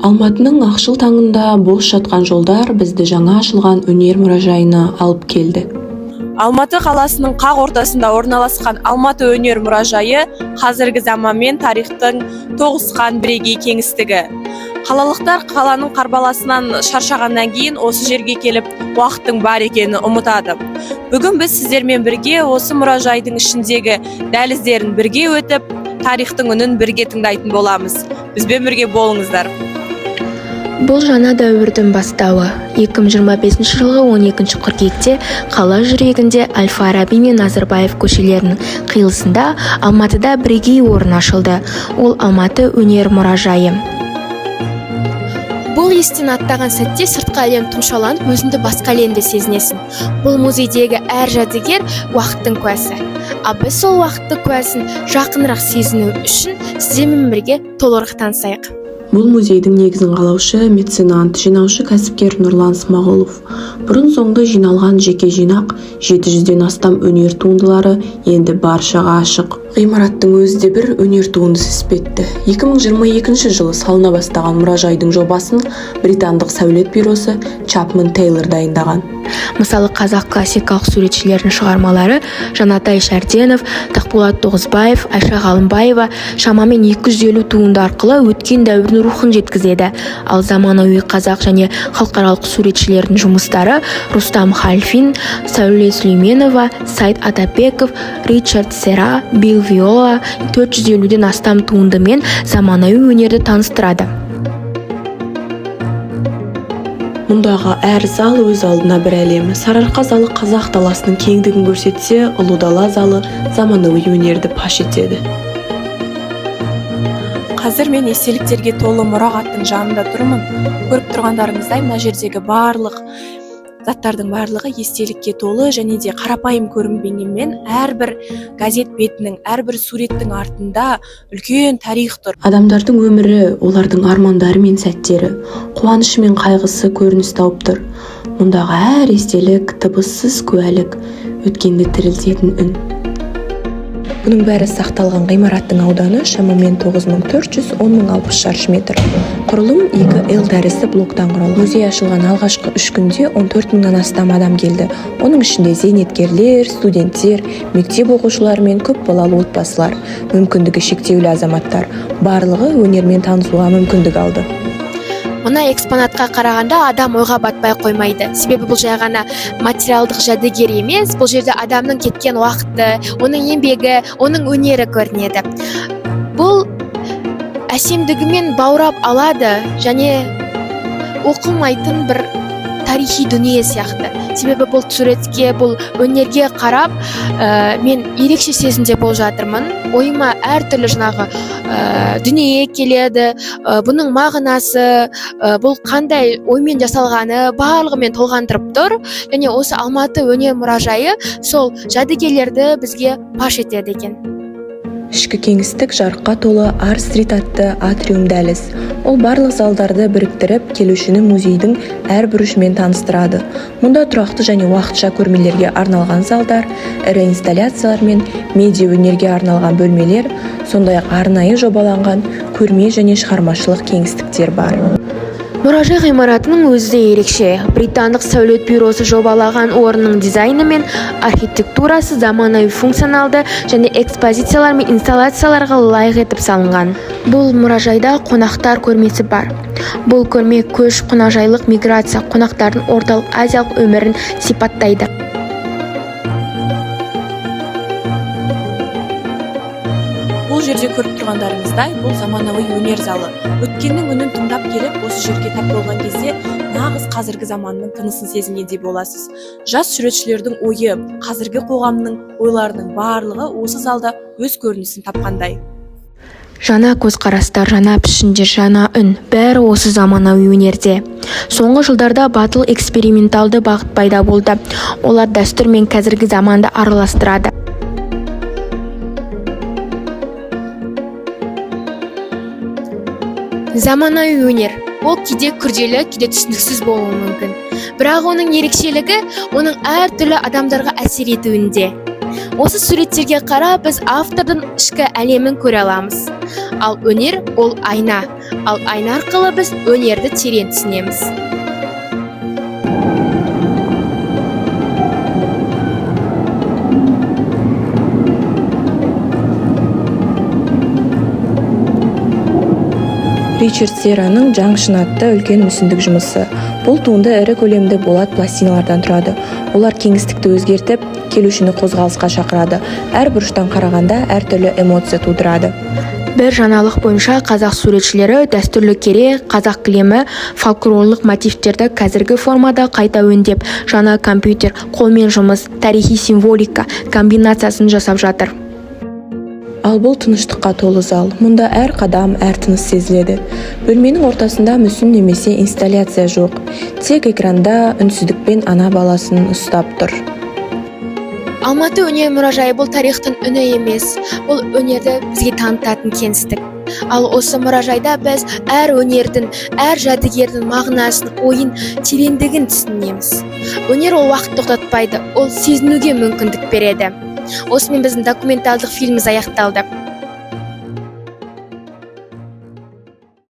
Алматының ақшыл таңында бос жатқан жолдар бізді жаңа ашылған өнер мұражайына алып келді. Алматы қаласының қақ ортасында орналасқан Алматы өнер мұражайы қазіргі заман мен тарихтың тоғысқан бірегей кеңістігі. Қалалықтар қаланың қарбаласынан шаршағаннан кейін осы жерге келіп, уақыттың бар екенін ұмытады. Бүгін біз сіздермен бірге осы мұражайдың ішіндегі дәліздерін бірге өтіп, тарихтың үнін бірге тыңдайтын боламыз. Бізбен бірге болыңыздар. Бұл жаңа дәуірдің бастауы. 2025 жылғы 12 қыркүйекте қала жүрегінде Әл-Фараби мен Назарбаев көшелерінің қиылысында Алматыда бірегей орын ашылды. Ол Алматы өнер мұражайы. Бұл естен аттаған сәтте сыртқы әлем тұмшаланып, өзіңді басқа әлемде сезінесің. Бұл музейдегі әр жәдігер уақыттың куәсі. Ал біз сол уақытты куәсін жақынырақ сезіну үшін сіздермен бірге толығырақ танысайық. Бұл музейдің негізін қалаушы, меценат, жинаушы кәсіпкер Нұрлан Смағұлов. Бұрын соңды жиналған жеке жинақ 700-ден астам өнер туындылары енді баршаға ашық. Ғимараттың өзі де бір өнер туындысы іспетті. 2022 жылы салына бастаған мұражайдың жобасын британдық сәулет бюросы Чапман Тейлор дайындаған. Мысалы, қазақ классикалық суретшілердің шығармалары Жанатай Шәрденов, Тақболат Тоғызбаев, Айша Ғалымбаева шамамен 250 туынды арқылы өткен дәуірдің рухын жеткізеді. Ал заманауи қазақ және халықаралық суретшілердің жұмыстары Рустам Хальфин, Сәуле Сүлейменова, Сайд Атабеков, Ричард Сера, Билл Виола 450-ден астам туындымен заманауи өнерді таныстырады. Мұндағы әр зал өз алдына бір әлем. Сарыарқа залы қазақ даласының кеңдігін көрсетсе, Ұлы Дала залы заманауи өнерді паш етеді. Қазір мен естеліктерге толы мұрағаттың жанында тұрмын. Көріп тұрғандарыңыздай, мына жердегі барлық заттардың барлығы естелікке толы және де қарапайым көрінбегенмен әрбір газет бетінің, әрбір суреттің артында үлкен тарих тұр. Адамдардың өмірі, олардың армандары мен сәттері, қуанышы мен қайғысы көрініс тауып тұр. Мұндағы әр естелік, дыбыссыз куәлік, өткенді тірілтетін үн. Бұның бәрі сақталған ғимараттың ауданы шамамен 9410-60 шаршы метр. Құрылым 2L тәрізді блоктан құралған. Музей ашылған алғашқы 3 күнде 14 мыңнан астам адам келді. Оның ішінде зейнеткерлер, студенттер, мектеп оқушылары мен көп балалы отбасылар, мүмкіндігі шектеулі азаматтар барлығы өнермен танысуға мүмкіндік алды. Мына экспонатқа қарағанда адам ойға батпай қоймайды. Себебі бұл жай ғана материалдық жәдігер емес, бұл жерде адамның кеткен уақыты, оның еңбегі, оның өнері көрінеді. Бұл әсемдігімен баурап алады және оқылмайтын бір тарихи дүние сияқты. Себебі бұл суретке, бұл өнерге қарап, мен ерекше сезімде болып жатырмын. Ойыма әртүрлі жаңағы дүние келеді, бұның мағынасы, бұл қандай оймен жасалғаны барлығымен толғандырып тұр. Және осы Алматы өнер мұражайы сол жәдігерлерді бізге паш етеді екен. Ішкі кеңістік жарыққа толы Ар-стрит атты атриум дәліз. Ол барлық залдарды біріктіріп, келушіні музейдің әр бұрышымен таныстырады. Мұнда тұрақты және уақытша көрмелерге арналған залдар, ірі инсталляциялар мен медиа өнерге арналған бөлмелер, сондай-ақ арнайы жобаланған көрме және шығармашылық кеңістіктер бар. Мұражай ғимаратының өзі де ерекше. Британдық сәулет бюросы жобалаған орынның дизайны мен архитектурасы заманауи функционалды және экспозициялар мен инсталляцияларға лайық етіп салынған. Бұл мұражайда қонақтар көрмесі бар. Бұл көрме көш, қонақжайлық, миграция, қонақтардың орталық азиялық өмірін сипаттайды. Бұл жерде көріп тұрғандарыңыздай, бұл заманауи өнер залы. Өткеннің үнін тыңдап келіп, осы жерге тап болған кезде нағыз қазіргі заманның тынысын сезінгендей боласыз. Жас суретшілердің ойы, қазіргі қоғамның ойларының барлығы осы залда өз көрінісін тапқандай. Жаңа көзқарастар, жаңа пішіндер, жаңа үн, бәрі осы заманауи өнерде. Соңғы жылдарда батыл эксперименталды бағыт пайда болды. Олар дәстүр мен қазіргі заманды араластырады. Заманауи өнер. Ол кейде күрделі, кейде түсініксіз болуы мүмкін. Бірақ оның ерекшелігі оның әртүрлі адамдарға әсер етуінде. Осы суреттерге қарап біз автордың ішкі әлемін көре аламыз. Ал өнер ол айна. ал айна арқылы біз өнерді терең түсінеміз. Ричард Серраның «Жаңшын» атты үлкен мүсіндік жұмысы. Бұл туынды ірі көлемді болат пластиналардан тұрады. Олар кеңістікті өзгертіп, келушіні қозғалысқа шақырады. Әр бұрыштан қарағанда әртүрлі эмоция тудырады. Бір жаңалық бойынша қазақ суретшілері дәстүрлі кере, қазақ кілемі, фольклорлық мотивтерді қазіргі формада қайта өңдеп, жаңа компьютер, қолмен жұмыс, тарихи символика комбинациясын жасап жатыр. Ал бұл тыныштыққа толы зал. Мұнда әр қадам, әр тыныс сезіледі. Бөлменің ортасында мүсін немесе инсталляция жоқ. Тек экранда үнсіздікпен ана баласын ұстап тұр. Алматы өнер мұражайы бұл тарихтың үні емес, бұл өнерді бізге танытатын кеңістік. Ал осы мұражайда біз әр өнердің, әр жәдігердің мағынасын, ойын, тереңдігін түсінеміз. Өнер ол уақыт тоқтатпайды, ол сезінуге мүмкіндік береді. Осымен біздің документалдық фильміміз аяқталды.